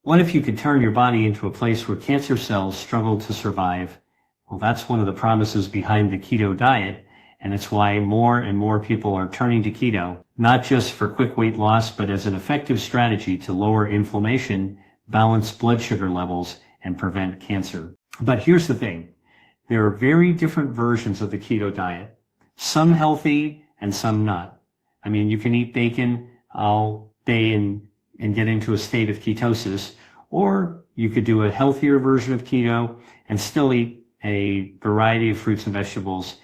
What if you could turn your body into a place where cancer cells struggle to survive? Well, that's one of the promises behind the keto diet, and it's why more and more people are turning to keto, not just for quick weight loss, but as an effective strategy to lower inflammation, balance blood sugar levels, and prevent cancer. But here's the thing. There are very different versions of the keto diet, some healthy and some not. I mean, you can eat bacon all day and get into a state of ketosis, or you could do a healthier version of keto and still eat a variety of fruits and vegetables.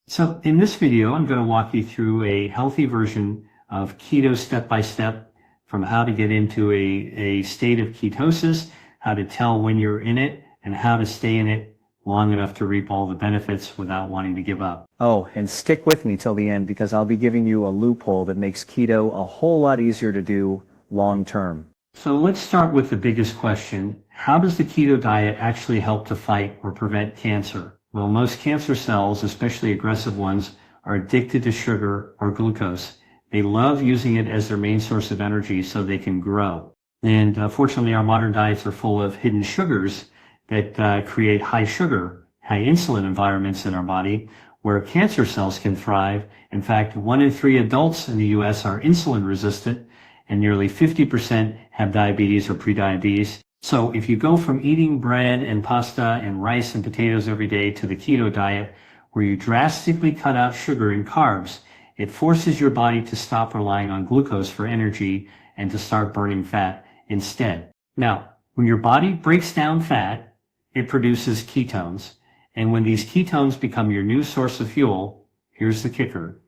So in this video, I'm going to walk you through a healthy version of keto step by step, from how to get into a state of ketosis, how to tell when you're in it, and how to stay in it long enough to reap all the benefits without wanting to give up. Oh, and stick with me till the end, because I'll be giving you a loophole that makes keto a whole lot easier to do long term. So let's start with the biggest question. How does the keto diet actually help to fight or prevent cancer? Well, most cancer cells, especially aggressive ones, are addicted to sugar or glucose. They love using it as their main source of energy so they can grow. And fortunately, our modern diets are full of hidden sugars that create high sugar, high insulin environments in our body where cancer cells can thrive. In fact, 1 in 3 adults in the U.S. are insulin resistant, and nearly 50% have diabetes or prediabetes. So if you go from eating bread and pasta and rice and potatoes every day to the keto diet, where you drastically cut out sugar and carbs, it forces your body to stop relying on glucose for energy and to start burning fat instead. Now, when your body breaks down fat, it produces ketones. And when these ketones become your new source of fuel, here's the kicker.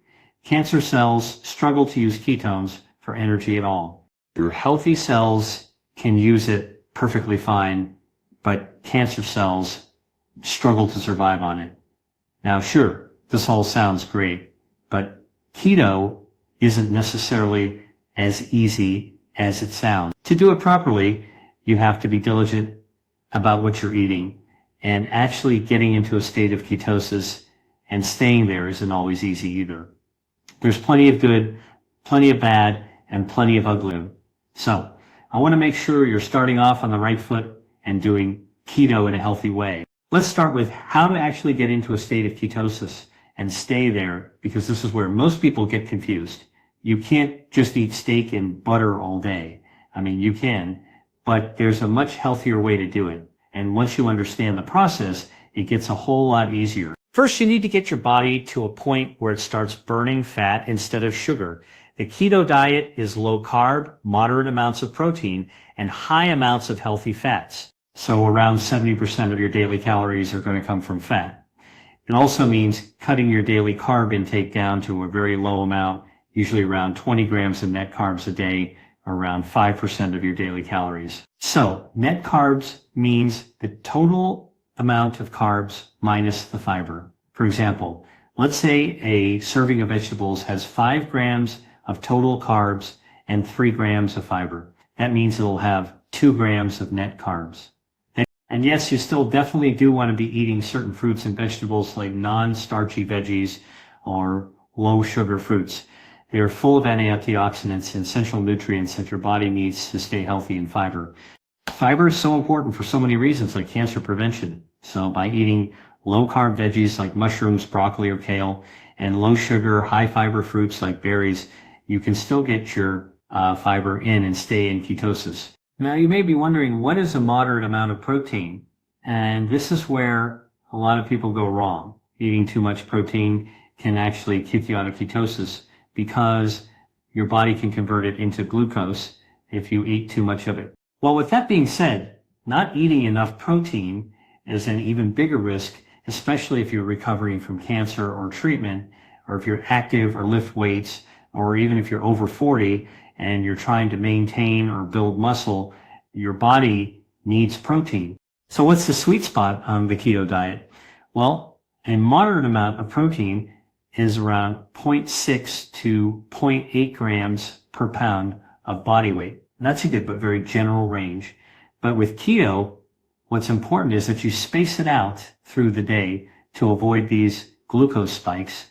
Cancer cells struggle to use ketones for energy at all. Your healthy cells can use it perfectly fine, but cancer cells struggle to survive on it. Now, sure, this all sounds great, but keto isn't necessarily as easy as it sounds. To do it properly, you have to be diligent about what you're eating, and actually getting into a state of ketosis and staying there isn't always easy either. There's plenty of good, plenty of bad, and plenty of ugly. So I want to make sure you're starting off on the right foot and doing keto in a healthy way. Let's start with how to actually get into a state of ketosis and stay there, because this is where most people get confused. You can't just eat steak and butter all day. I mean, you can, but there's a much healthier way to do it. And once you understand the process, it gets a whole lot easier. First, you need to get your body to a point where it starts burning fat instead of sugar. The keto diet is low carb, moderate amounts of protein, and high amounts of healthy fats. So around 70% of your daily calories are going to come from fat. It also means cutting your daily carb intake down to a very low amount, usually around 20 grams of net carbs a day, around 5% of your daily calories. So net carbs means the total amount of carbs minus the fiber. For example, let's say a serving of vegetables has 5 grams of total carbs and 3 grams of fiber. That means it'll have 2 grams of net carbs. And yes, you still definitely do want to be eating certain fruits and vegetables like non-starchy veggies or low-sugar fruits. They are full of antioxidants and essential nutrients that your body needs to stay healthy and fiber. Fiber is so important for so many reasons, like cancer prevention. So by eating low-carb veggies like mushrooms, broccoli, or kale, and low-sugar, high-fiber fruits like berries, you can still get your fiber in and stay in ketosis. Now, you may be wondering, what is a moderate amount of protein? And this is where a lot of people go wrong. Eating too much protein can actually kick you out of ketosis, because your body can convert it into glucose if you eat too much of it. Well, with that being said, not eating enough protein is an even bigger risk, especially if you're recovering from cancer or treatment, or if you're active or lift weights, or even if you're over 40 and you're trying to maintain or build muscle. Your body needs protein. So what's the sweet spot on the keto diet? Well, a moderate amount of protein is around 0.6 to 0.8 grams per pound of body weight. And that's a good but very general range. But with keto, what's important is that you space it out through the day to avoid these glucose spikes.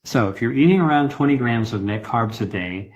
So if you're eating around 20 grams of net carbs a day,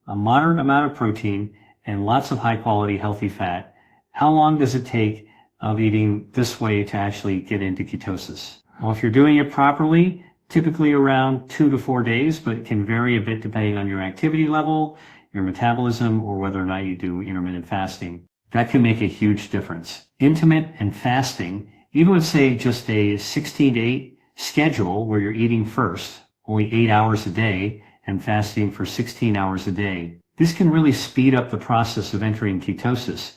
a moderate amount of protein, and lots of high quality healthy fat. How long does it take of eating this way to actually get into ketosis? Well, if you're doing it properly, typically around 2 to 4 days, but it can vary a bit depending on your activity level, your metabolism, or whether or not you do intermittent fasting. That can make a huge difference. Intermittent and fasting, even with say just a 16 to 8 schedule where you're eating first, only 8 hours a day, and fasting for 16 hours a day. This can really speed up the process of entering ketosis.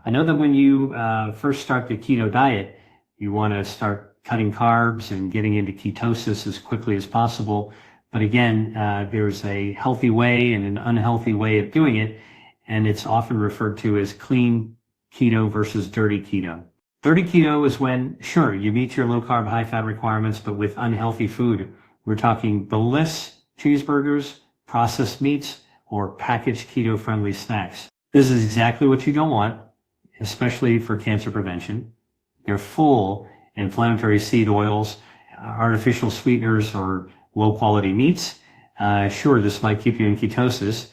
I know that when you first start the keto diet, you want to start cutting carbs and getting into ketosis as quickly as possible. But again, there's a healthy way and an unhealthy way of doing it, and it's often referred to as clean keto versus dirty keto. Dirty keto is when, sure, you meet your low-carb, high-fat requirements, but with unhealthy food. We're talking boneless cheeseburgers, processed meats, or packaged keto-friendly snacks. This is exactly what you don't want, especially for cancer prevention. They're full inflammatory seed oils, artificial sweeteners, or low-quality meats. Sure, this might keep you in ketosis,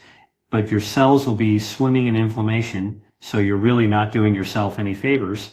but your cells will be swimming in inflammation, so you're really not doing yourself any favors.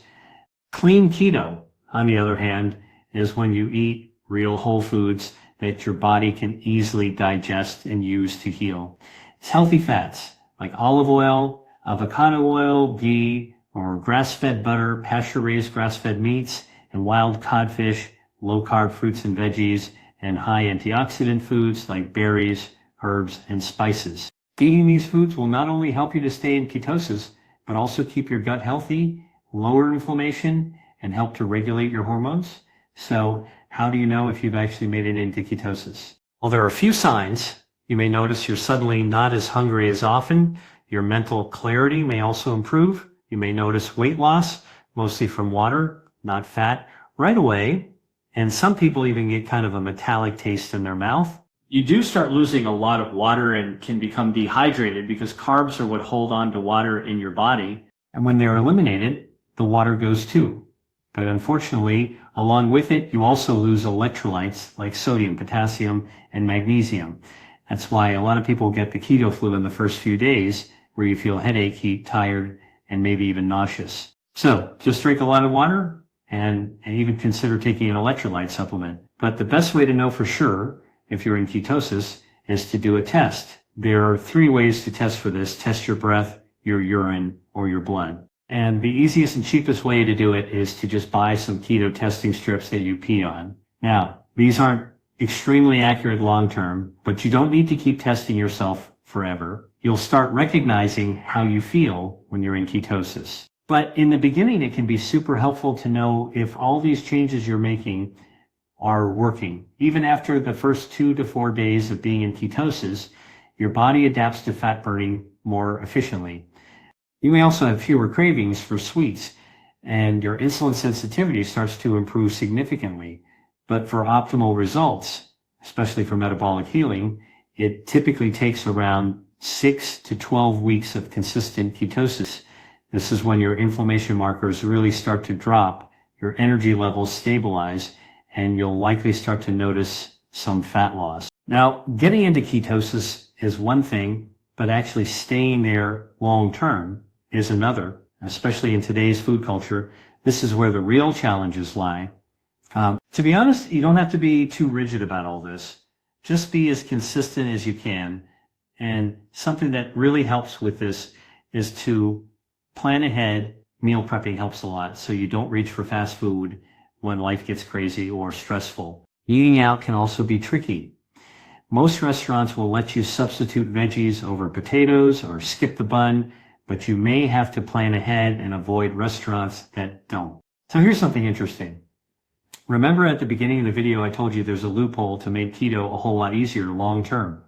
Clean keto, on the other hand, is when you eat real whole foods that your body can easily digest and use to heal. It's healthy fats like olive oil, avocado oil, ghee, or grass-fed butter, pasture-raised grass-fed meats, and wild codfish, low-carb fruits and veggies, and high antioxidant foods like berries, herbs, and spices. Eating these foods will not only help you to stay in ketosis, but also keep your gut healthy, lower inflammation, and help to regulate your hormones. So how do you know if you've actually made it into ketosis? Well, there are a few signs. You may notice you're suddenly not as hungry as often. Your mental clarity may also improve. You may notice weight loss, mostly from water, not fat, right away. And some people even get kind of a metallic taste in their mouth. You do start losing a lot of water and can become dehydrated because carbs are what hold on to water in your body. And when they're eliminated, the water goes too. But unfortunately, along with it, you also lose electrolytes like sodium, potassium, and magnesium. That's why a lot of people get the keto flu in the first few days, where you feel headachy, tired, and maybe even nauseous. So just drink a lot of water and even consider taking an electrolyte supplement. But the best way to know for sure if you're in ketosis is to do a test. There are 3 ways to test for this. Test your breath, your urine, or your blood. And the easiest and cheapest way to do it is to just buy some keto testing strips that you pee on. Now, these aren't extremely accurate long-term, but you don't need to keep testing yourself forever. You'll start recognizing how you feel when you're in ketosis. But in the beginning, it can be super helpful to know if all these changes you're making are working. Even after the first 2 to 4 days of being in ketosis, your body adapts to fat burning more efficiently. You may also have fewer cravings for sweets, and your insulin sensitivity starts to improve significantly. But for optimal results, especially for metabolic healing, it typically takes around 6 to 12 weeks of consistent ketosis. This is when your inflammation markers really start to drop, your energy levels stabilize, and you'll likely start to notice some fat loss. Now, getting into ketosis is one thing, but actually staying there long term is another, especially in today's food culture. This is where the real challenges lie. To be honest, you don't have to be too rigid about all this. Just be as consistent as you can. And something that really helps with this is to plan ahead. Meal prepping helps a lot, so you don't reach for fast food when life gets crazy or stressful. Eating out can also be tricky. Most restaurants will let you substitute veggies over potatoes or skip the bun, but you may have to plan ahead and avoid restaurants that don't. So here's something interesting. Remember at the beginning of the video I told you there's a loophole to make keto a whole lot easier long term.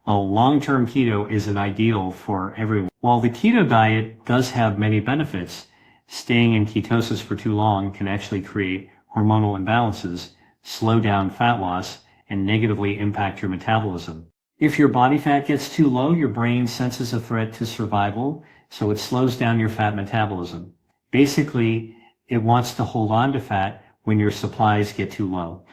Well, long-term keto isn't ideal for everyone. While the keto diet does have many benefits, staying in ketosis for too long can actually create hormonal imbalances, slow down fat loss, and negatively impact your metabolism. If your body fat gets too low, your brain senses a threat to survival, so it slows down your fat metabolism. Basically, it wants to hold on to fat when your supplies get too low.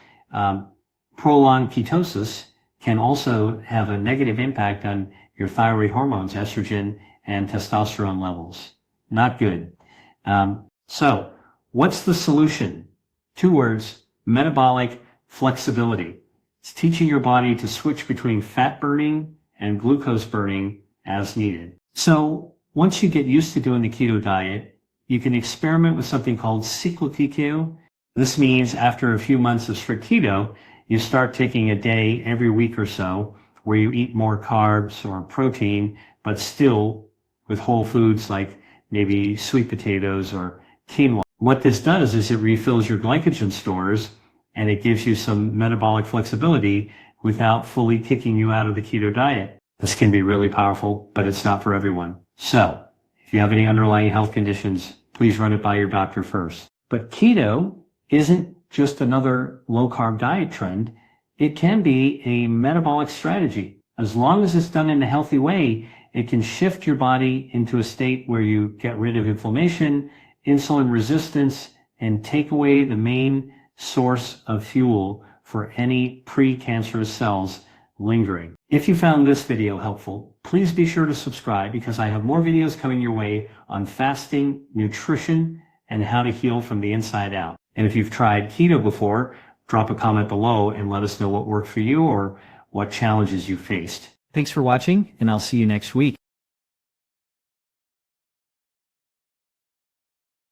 Prolonged ketosis can also have a negative impact on your thyroid hormones, estrogen and testosterone levels. Not good. So what's the solution? 2 words: metabolic flexibility. It's teaching your body to switch between fat burning and glucose burning as needed. So once you get used to doing the keto diet, you can experiment with something called cyclic keto. This means after a few months of strict keto, you start taking a day every week or so where you eat more carbs or protein, but still with whole foods like maybe sweet potatoes or quinoa. What this does is it refills your glycogen stores and it gives you some metabolic flexibility without fully kicking you out of the keto diet. This can be really powerful, but it's not for everyone. So if you have any underlying health conditions, please run it by your doctor first. But keto isn't just another low-carb diet trend. It can be a metabolic strategy. As long as it's done in a healthy way, it can shift your body into a state where you get rid of inflammation, insulin resistance, and take away the main source of fuel for any pre-cancerous cells lingering. If you found this video helpful, please be sure to subscribe because I have more videos coming your way on fasting, nutrition, and how to heal from the inside out. And if you've tried keto before, drop a comment below and let us know what worked for you or what challenges you faced. Thanks for watching, and I'll see you next week.